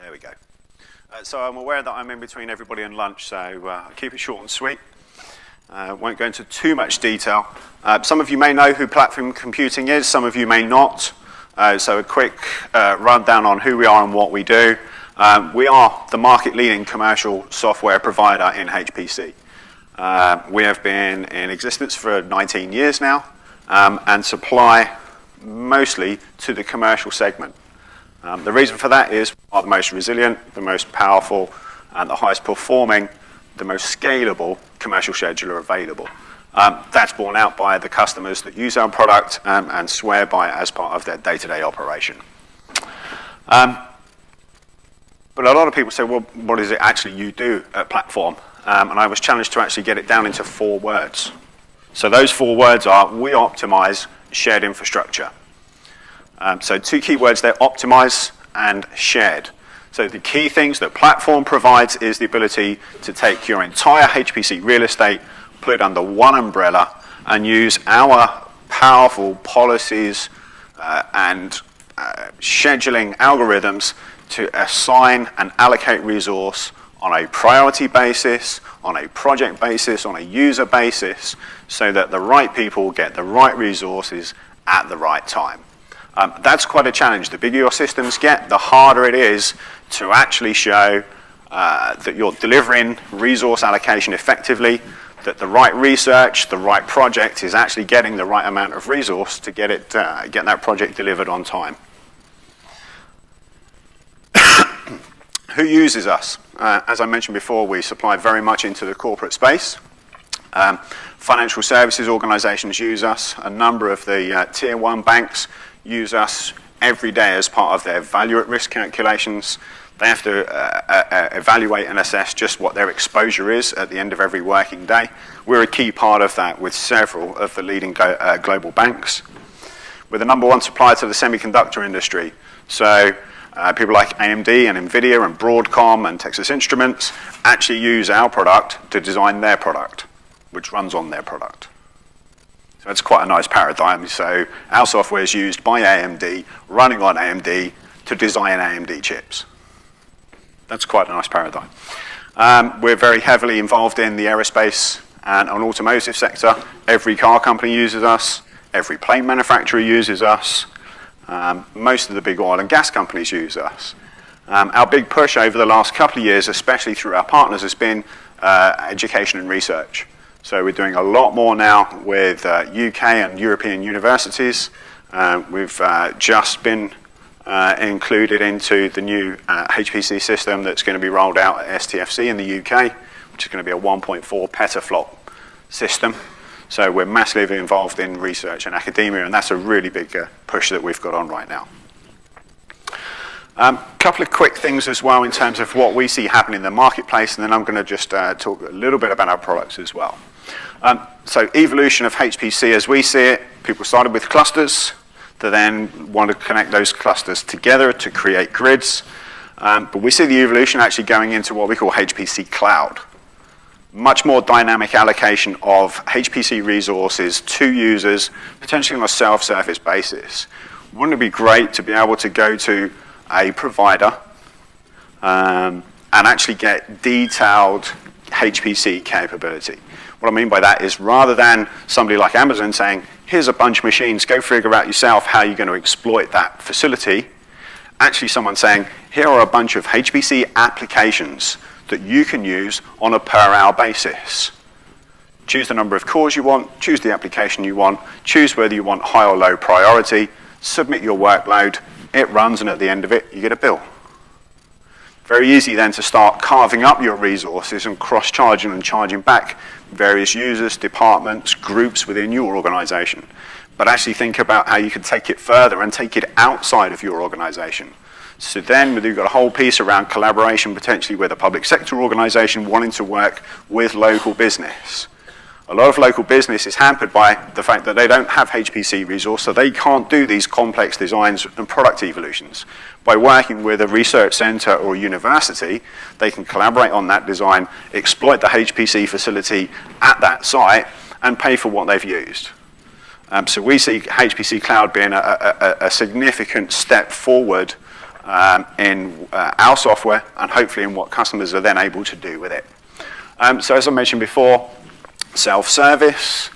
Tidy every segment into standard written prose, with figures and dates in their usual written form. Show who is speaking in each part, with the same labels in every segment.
Speaker 1: There we go. So I'm aware that I'm in between everybody and lunch, so I'll keep it short and sweet. Won't go into too much detail. Some of you may know who platform computing is, some of you may not. So a quick rundown on who we are and what we do. We are the market-leading commercial software provider in HPC. We have been in existence for 19 years now and supply mostly to the commercial segment. The reason for that is we are the most resilient, the most powerful, and the highest performing, the most scalable commercial scheduler available. That's borne out by the customers that use our product and swear by it as part of their day-to-day operation. But a lot of people say, well, what is it actually you do at Platform? And I was challenged to actually get it down into 4 words. So those 4 words are, we optimize shared infrastructure. So 2 key words there, optimize and shared. So the key things that Platform provides is the ability to take your entire HPC real estate, put it under one umbrella, and use our powerful policies and scheduling algorithms to assign and allocate resource on a priority basis, on a project basis, on a user basis, so that the right people get the right resources at the right time. That's quite a challenge. The bigger your systems get, the harder it is to actually show that you're delivering resource allocation effectively, that the right research, the right project is actually getting the right amount of resource to get that project delivered on time. Who uses us? As I mentioned before, we supply very much into the corporate space. Financial services organizations use us. A number of the tier 1 banks use us every day as part of their value at risk calculations. They have to evaluate and assess just what their exposure is at the end of every working day. We're a key part of that with several of the leading global banks. We're the #1 supplier to the semiconductor industry. So people like AMD and NVIDIA and Broadcom and Texas Instruments actually use our product to design their product, which runs on their product. So it's quite a nice paradigm. So our software is used by AMD, running on AMD, to design AMD chips. That's quite a nice paradigm. We're very heavily involved in the aerospace and automotive sector. Every car company uses us. Every plane manufacturer uses us. Most of the big oil and gas companies use us. Our big push over the last couple of years, especially through our partners, has been education and research. So we're doing a lot more now with UK and European universities. We've just been included into the new HPC system that's going to be rolled out at STFC in the UK, which is going to be a 1.4 petaflop system. So we're massively involved in research and academia, and that's a really big push that we've got on right now. Couple of quick things as well in terms of what we see happening in the marketplace, and then I'm going to just talk a little bit about our products as well. So evolution of HPC as we see it, people started with clusters. They then want to connect those clusters together to create grids. But we see the evolution actually going into what we call HPC Cloud. Much more dynamic allocation of HPC resources to users, potentially on a self-service basis. Wouldn't it be great to be able to go to a provider and actually get detailed HPC capability? What I mean by that is rather than somebody like Amazon saying, here's a bunch of machines, go figure out yourself how you're going to exploit that facility, actually someone saying, here are a bunch of HPC applications that you can use on a per-hour basis. Choose the number of cores you want, choose the application you want, choose whether you want high or low priority, submit your workload, it runs, and at the end of it, you get a bill. Very easy then to start carving up your resources and cross-charging and charging back various users, departments, groups within your organization. But actually think about how you can take it further and take it outside of your organization. So then you've got a whole piece around collaboration, potentially with a public sector organization wanting to work with local business. A lot of local business is hampered by the fact that they don't have HPC resource, so they can't do these complex designs and product evolutions. By working with a research center or a university, they can collaborate on that design, exploit the HPC facility at that site, and pay for what they've used. So we see HPC Cloud being a significant step forward in our software, and hopefully in what customers are then able to do with it. So as I mentioned before, self-service,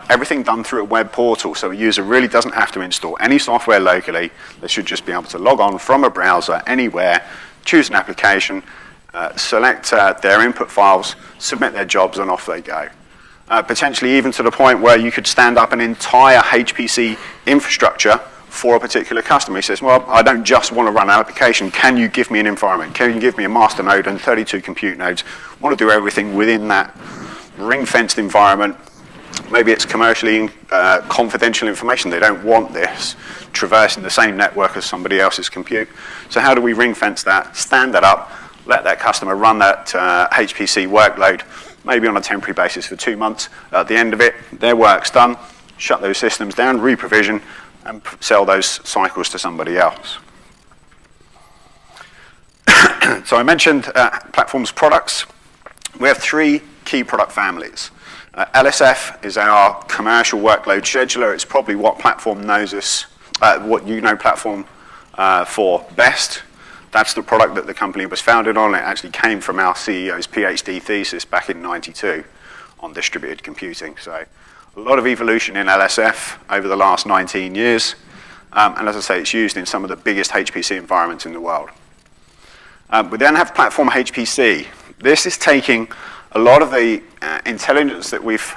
Speaker 1: everything done through a web portal, so a user really doesn't have to install any software locally. They should just be able to log on from a browser anywhere, choose an application, select their input files, submit their jobs, and off they go. Potentially even to the point where you could stand up an entire HPC infrastructure for a particular customer. He says, well, I don't just want to run an application. Can you give me an environment? Can you give me a master node and 32 compute nodes? I want to do everything within that ring-fenced environment. Maybe it's commercially confidential information. They don't want this traversing the same network as somebody else's compute. So how do we ring-fence that, stand that up, let that customer run that HPC workload, maybe on a temporary basis for 2 months. At the end of it, their work's done, shut those systems down, re-provision, and sell those cycles to somebody else. So I mentioned platforms products. We have 3 key product families. LSF is our commercial workload scheduler. It's probably what platform knows us, what you know platform for best. That's the product that the company was founded on. It actually came from our CEO's PhD thesis back in '92 on distributed computing. So a lot of evolution in LSF over the last 19 years. And as I say, it's used in some of the biggest HPC environments in the world. We then have platform HPC. This is taking a lot of the intelligence that we've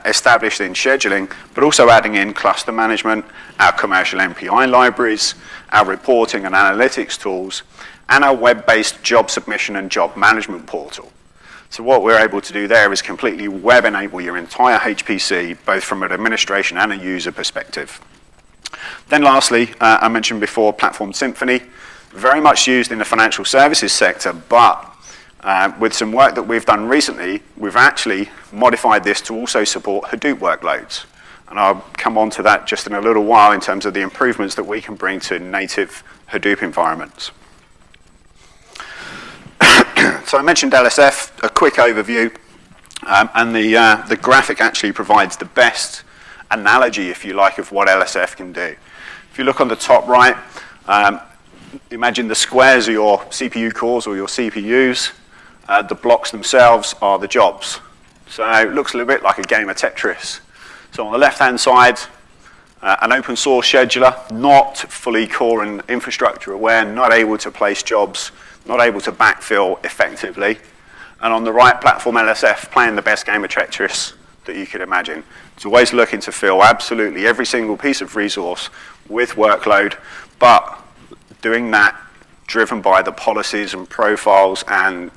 Speaker 1: established in scheduling, but also adding in cluster management, our commercial MPI libraries, our reporting and analytics tools, and our web-based job submission and job management portal. So what we're able to do there is completely web-enable your entire HPC, both from an administration and a user perspective. Then lastly, I mentioned before, platform Symphony, very much used in the financial services sector, but with some work that we've done recently, we've actually modified this to also support Hadoop workloads. And I'll come on to that just in a little while in terms of the improvements that we can bring to native Hadoop environments. So I mentioned LSF, a quick overview, and the graphic actually provides the best analogy, if you like, of what LSF can do. If you look on the top right, imagine the squares are your CPU cores or your CPUs. The blocks themselves are the jobs. So it looks a little bit like a game of Tetris. So on the left-hand side, an open source scheduler, not fully core and infrastructure aware, not able to place jobs, not able to backfill effectively. And on the right, platform LSF, playing the best game of Tetris that you could imagine. It's always looking to fill absolutely every single piece of resource with workload, but doing that driven by the policies and profiles and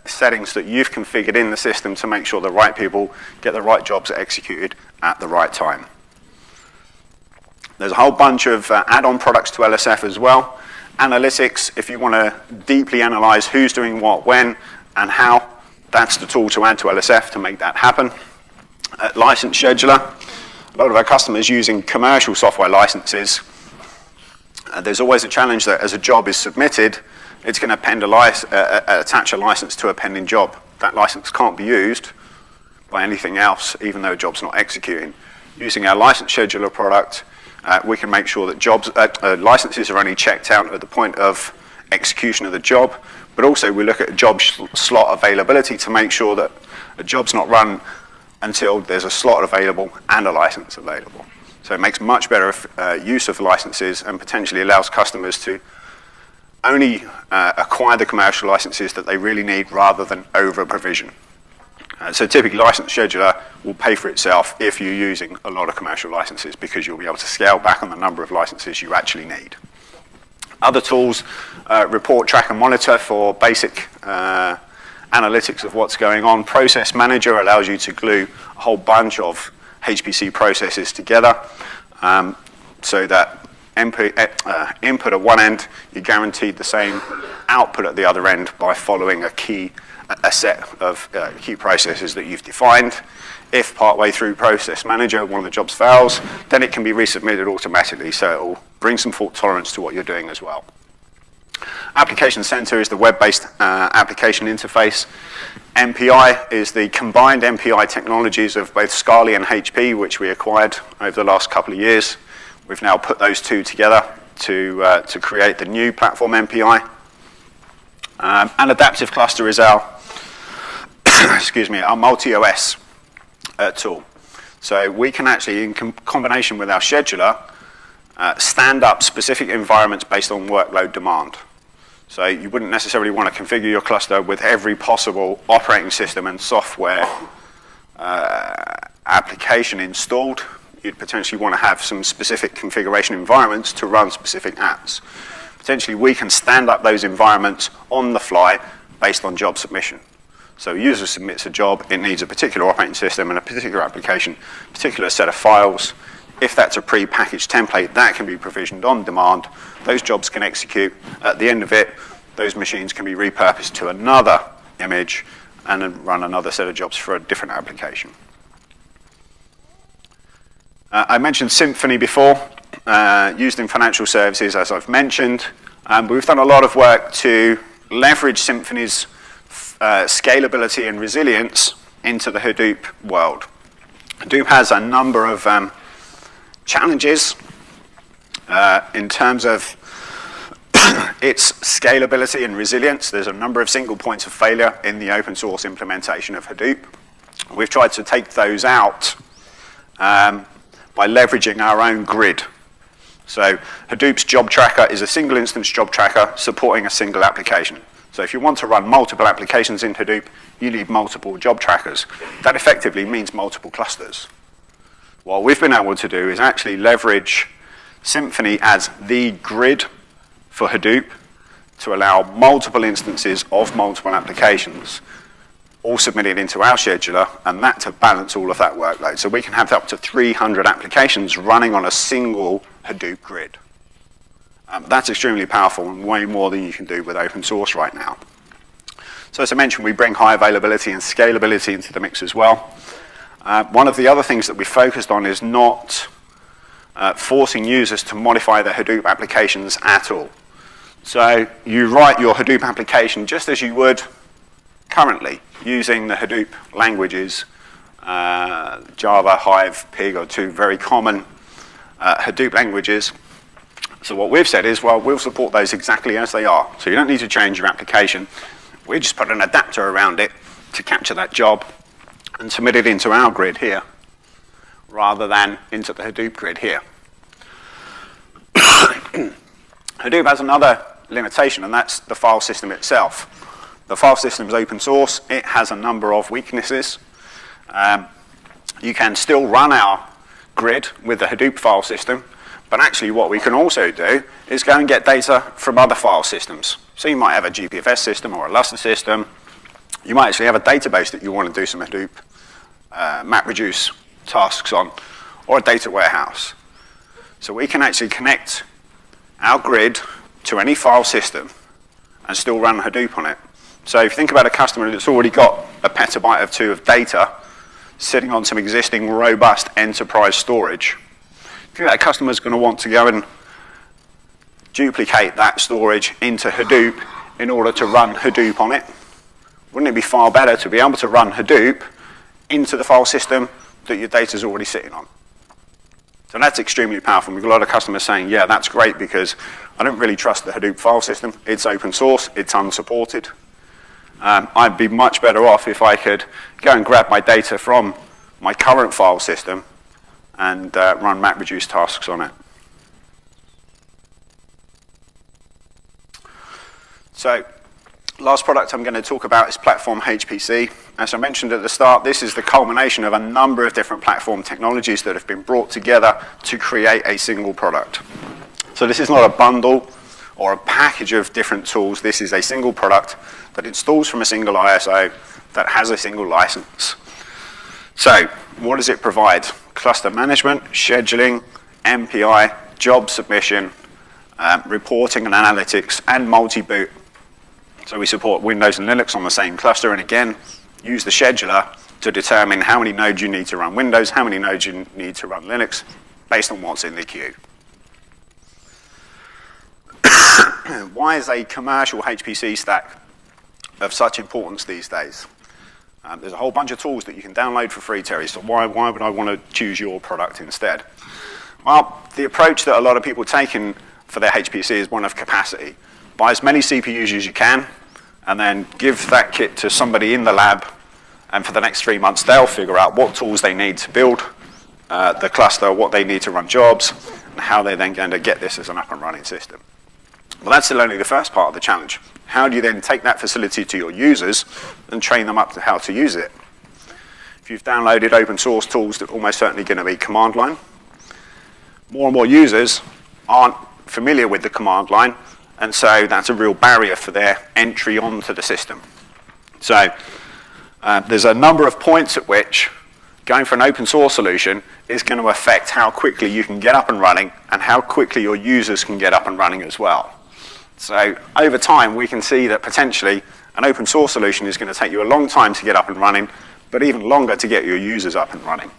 Speaker 1: settings that you've configured in the system to make sure the right people get the right jobs executed at the right time. There's a whole bunch of add-on products to LSF as well. Analytics, if you want to deeply analyze who's doing what, when, and how, that's the tool to add to LSF to make that happen. License scheduler, a lot of our customers using commercial software licenses. There's always a challenge that as a job is submitted, it's going to attach a license to a pending job. That license can't be used by anything else, even though a job's not executing. Using our license scheduler product, we can make sure that licenses are only checked out at the point of execution of the job, but also we look at job slot availability to make sure that a job's not run until there's a slot available and a license available. So it makes much better use of licenses and potentially allows customers to only acquire the commercial licenses that they really need rather than over-provision. So typically, license scheduler will pay for itself if you're using a lot of commercial licenses because you'll be able to scale back on the number of licenses you actually need. Other tools, report, track, and monitor for basic analytics of what's going on. Process Manager allows you to glue a whole bunch of HPC processes together so that input at one end, you're guaranteed the same output at the other end by following a set of key processes that you've defined. If partway through Process Manager, one of the jobs fails, then it can be resubmitted automatically, so it will bring some fault tolerance to what you're doing as well. Application Center is the web-based application interface. MPI is the combined MPI technologies of both Scali and HP, which we acquired over the last couple of years. We've now put those two together to create the new platform MPI. And Adaptive Cluster is our, excuse me, our multi-OS tool. So we can actually, in combination with our scheduler, stand up specific environments based on workload demand. So you wouldn't necessarily want to configure your cluster with every possible operating system and software application installed. You'd potentially want to have some specific configuration environments to run specific apps. Potentially, we can stand up those environments on the fly based on job submission. So a user submits a job, it needs a particular operating system and a particular application, a particular set of files. If that's a pre-packaged template, that can be provisioned on demand. Those jobs can execute. At the end of it, those machines can be repurposed to another image and then run another set of jobs for a different application. I mentioned Symphony before, used in financial services, as I've mentioned. We've done a lot of work to leverage Symphony's scalability and resilience into the Hadoop world. Hadoop has a number of challenges in terms of its scalability and resilience. There's a number of single points of failure in the open source implementation of Hadoop. We've tried to take those out by leveraging our own grid. So Hadoop's job tracker is a single instance job tracker supporting a single application. So if you want to run multiple applications in Hadoop, you need multiple job trackers. That effectively means multiple clusters. What we've been able to do is actually leverage Symphony as the grid for Hadoop to allow multiple instances of multiple applications all submitted into our scheduler, and that to balance all of that workload. So we can have up to 300 applications running on a single Hadoop grid. That's extremely powerful and way more than you can do with open source right now. So as I mentioned, we bring high availability and scalability into the mix as well. One of the other things that we focused on is not forcing users to modify their Hadoop applications at all. So you write your Hadoop application just as you would currently, using the Hadoop languages. Java, Hive, Pig are two very common Hadoop languages. So what we've said is, well, we'll support those exactly as they are. So you don't need to change your application. We just put an adapter around it to capture that job and submit it into our grid here, rather than into the Hadoop grid here. Hadoop has another limitation, and that's the file system itself. The file system is open source. It has a number of weaknesses. You can still run our grid with the Hadoop file system, but actually what we can also do is go and get data from other file systems. So you might have a GPFS system or a Lustre system. You might actually have a database that you want to do some Hadoop MapReduce tasks on, or a data warehouse. So we can actually connect our grid to any file system and still run Hadoop on it. So if you think about a customer that's already got a petabyte or two of data sitting on some existing robust enterprise storage, I think that customer is going to want to go and duplicate that storage into Hadoop in order to run Hadoop on it. Wouldn't it be far better to be able to run Hadoop into the file system that your data is already sitting on? So that's extremely powerful. We've got a lot of customers saying, yeah, that's great because I don't really trust the Hadoop file system. It's open source. It's unsupported. I'd be much better off if I could go and grab my data from my current file system and run MapReduce tasks on it. So last product I'm going to talk about is Platform HPC. As I mentioned at the start, this is the culmination of a number of different platform technologies that have been brought together to create a single product. So this is not a bundle or a package of different tools. This is a single product that installs from a single ISO that has a single license. So what does it provide? Cluster management, scheduling, MPI, job submission, reporting and analytics, and multi-boot. So we support Windows and Linux on the same cluster, and again, use the scheduler to determine how many nodes you need to run Windows, how many nodes you need to run Linux, based on what's in the queue. Why is a commercial HPC stack of such importance these days? There's a whole bunch of tools that you can download for free, Terry, so why would I want to choose your product instead? Well, the approach that a lot of people take in for their HPC is one of capacity. Buy as many CPUs as you can, and then give that kit to somebody in the lab, and for the next 3 months, they'll figure out what tools they need to build the cluster, what they need to run jobs, and how they're then going to get this as an up and running system. Well, that's still only the first part of the challenge. How do you then take that facility to your users and train them up to how to use it? If you've downloaded open source tools, they're almost certainly going to be command line. More and more users aren't familiar with the command line, and so that's a real barrier for their entry onto the system. So there's a number of points at which going for an open source solution is going to affect how quickly you can get up and running and how quickly your users can get up and running as well. So over time, we can see that potentially an open source solution is going to take you a long time to get up and running, but even longer to get your users up and running.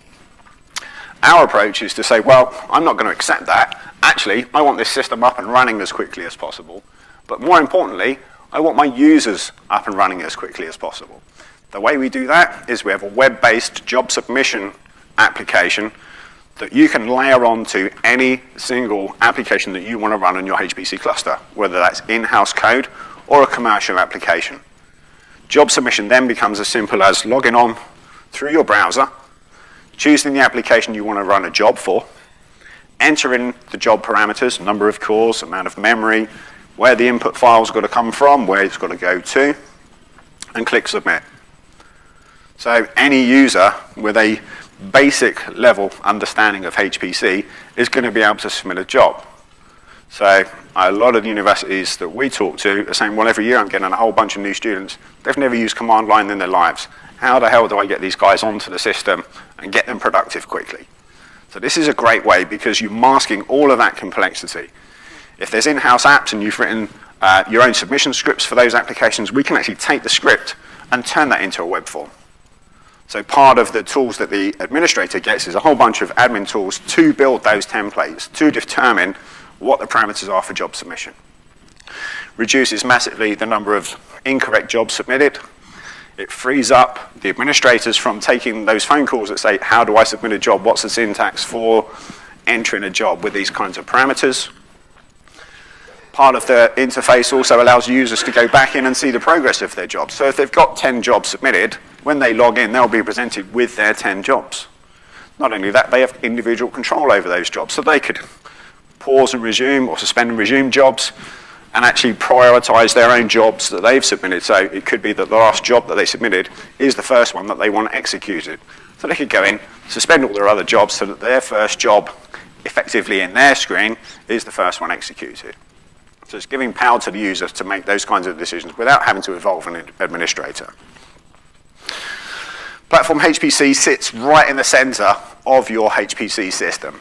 Speaker 1: Our approach is to say, well, I'm not going to accept that. Actually, I want this system up and running as quickly as possible. But more importantly, I want my users up and running as quickly as possible. The way we do that is we have a web-based job submission application that you can layer onto any single application that you want to run on your HPC cluster, whether that's in-house code or a commercial application. Job submission then becomes as simple as logging on through your browser, choosing the application you want to run a job for, entering the job parameters, number of cores, amount of memory, where the input file's got to come from, where it's got to go to, and click submit. So any user with a basic level understanding of HPC is going to be able to submit a job. So a lot of the universities that we talk to are saying, well, every year I'm getting a whole bunch of new students. They've never used command line in their lives. How the hell do I get these guys onto the system and get them productive quickly? So this is a great way because you're masking all of that complexity. If there's in-house apps and you've written your own submission scripts for those applications, we can actually take the script and turn that into a web form. So part of the tools that the administrator gets is a whole bunch of admin tools to build those templates, to determine what the parameters are for job submission. Reduces massively the number of incorrect jobs submitted. It frees up the administrators from taking those phone calls that say, how do I submit a job? What's the syntax for entering a job with these kinds of parameters? Part of the interface also allows users to go back in and see the progress of their jobs. So if they've got 10 jobs submitted, when they log in, they'll be presented with their 10 jobs. Not only that, they have individual control over those jobs. So they could pause and resume or suspend and resume jobs and actually prioritize their own jobs that they've submitted. So it could be that the last job that they submitted is the first one that they want executed. So they could go in, suspend all their other jobs so that their first job effectively in their screen is the first one executed. So it's giving power to the user to make those kinds of decisions without having to involve an administrator. Platform HPC sits right in the center of your HPC system.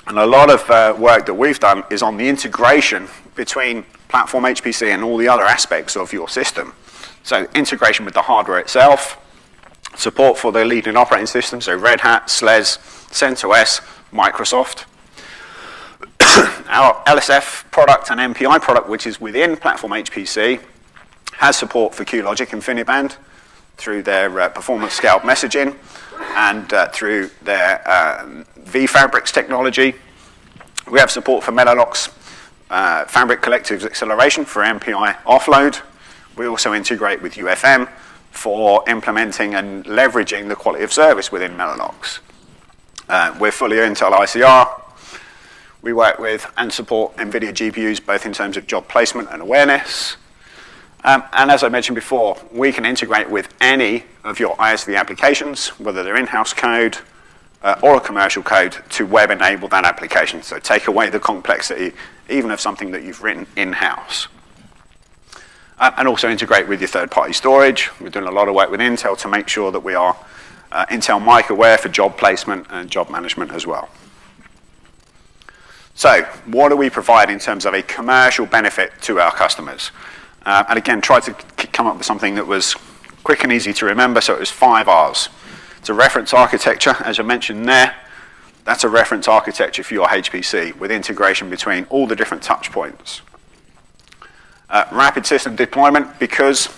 Speaker 1: And a lot of work that we've done is on the integration between Platform HPC and all the other aspects of your system. So integration with the hardware itself, support for the leading operating systems, so Red Hat, SLES, CentOS, Microsoft. Our LSF product and MPI product, which is within Platform HPC, has support for QLogic InfiniBand through their performance scaled messaging and through their vFabrics technology. We have support for Mellanox Fabric Collectives Acceleration for MPI offload. We also integrate with UFM for implementing and leveraging the quality of service within Mellanox. We're fully Intel ICR. We work with and support NVIDIA GPUs both in terms of job placement and awareness. And as I mentioned before, we can integrate with any of your ISV applications, whether they're in-house code or a commercial code, to web enable that application. So take away the complexity, even of something that you've written in-house. And also integrate with your third-party storage. We're doing a lot of work with Intel to make sure that we are Intel Mic aware for job placement and job management as well. So what do we provide in terms of a commercial benefit to our customers? And again, try to come up with something that was quick and easy to remember, so it was 5 R's. It's a reference architecture, as I mentioned there. That's a reference architecture for your HPC with integration between all the different touch points. Rapid system deployment, because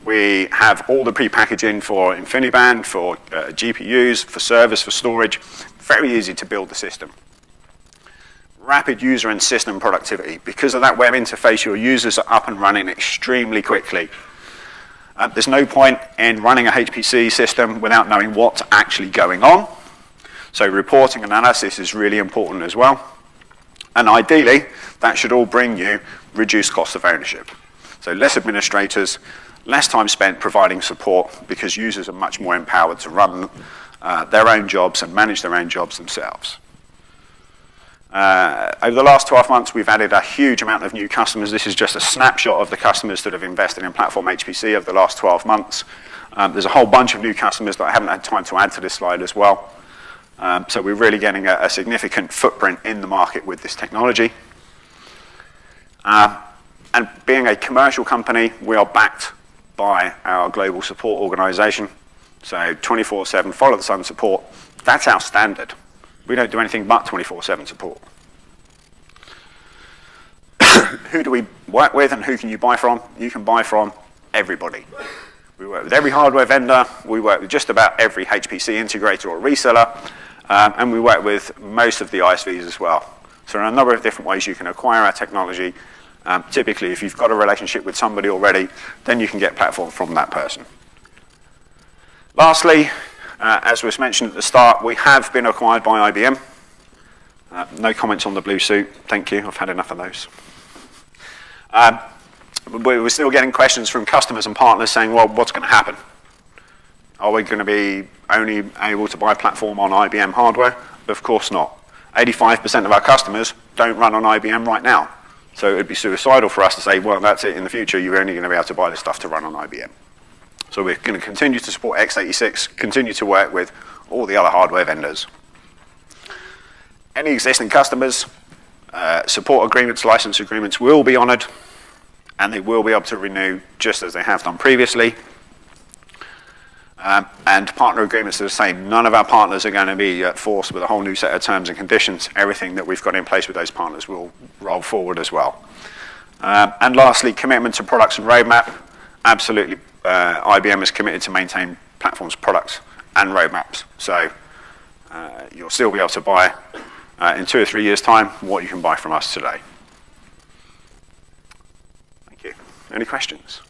Speaker 1: we have all the pre-packaging for InfiniBand, for GPUs, for servers, for storage. Very easy to build the system. rapid user and system productivity. Because of that web interface, your users are up and running extremely quickly. There's no point in running a HPC system without knowing what's actually going on. So reporting and analysis is really important as well. And ideally, that should all bring you reduced cost of ownership. So less administrators, less time spent providing support because users are much more empowered to run their own jobs and manage their own jobs themselves. Over the last 12 months, we've added a huge amount of new customers. This is just a snapshot of the customers that have invested in Platform HPC over the last 12 months. There's a whole bunch of new customers that I haven't had time to add to this slide as well. So we're really getting a significant footprint in the market with this technology. And being a commercial company, we are backed by our global support organization. So 24/7 follow-the-sun support, that's our standard. We don't do anything but 24/7 support. Who do we work with and who can you buy from? You can buy from everybody. We work with every hardware vendor. We work with just about every HPC integrator or reseller. And we work with most of the ISVs as well. So there are a number of different ways you can acquire our technology. Typically, if you've got a relationship with somebody already, then you can get platform from that person. Lastly, as was mentioned at the start, we have been acquired by IBM. No comments on the blue suit. Thank you. I've had enough of those. We're still getting questions from customers and partners saying, well, what's going to happen? Are we going to be only able to buy platform on IBM hardware? Of course not. 85% of our customers don't run on IBM right now. So it would be suicidal for us to say, well, that's it. In the future, you're only going to be able to buy this stuff to run on IBM. So we're going to continue to support x86, continue to work with all the other hardware vendors. Any existing customers, support agreements, license agreements will be honored, and they will be able to renew just as they have done previously. And partner agreements are the same. None of our partners are going to be forced with a whole new set of terms and conditions. Everything that we've got in place with those partners will roll forward as well. And lastly, commitment to products and roadmap. Absolutely, IBM is committed to maintain platforms, products, and roadmaps. So you'll still be able to buy in 2 or 3 years' time what you can buy from us today. Thank you. Any questions?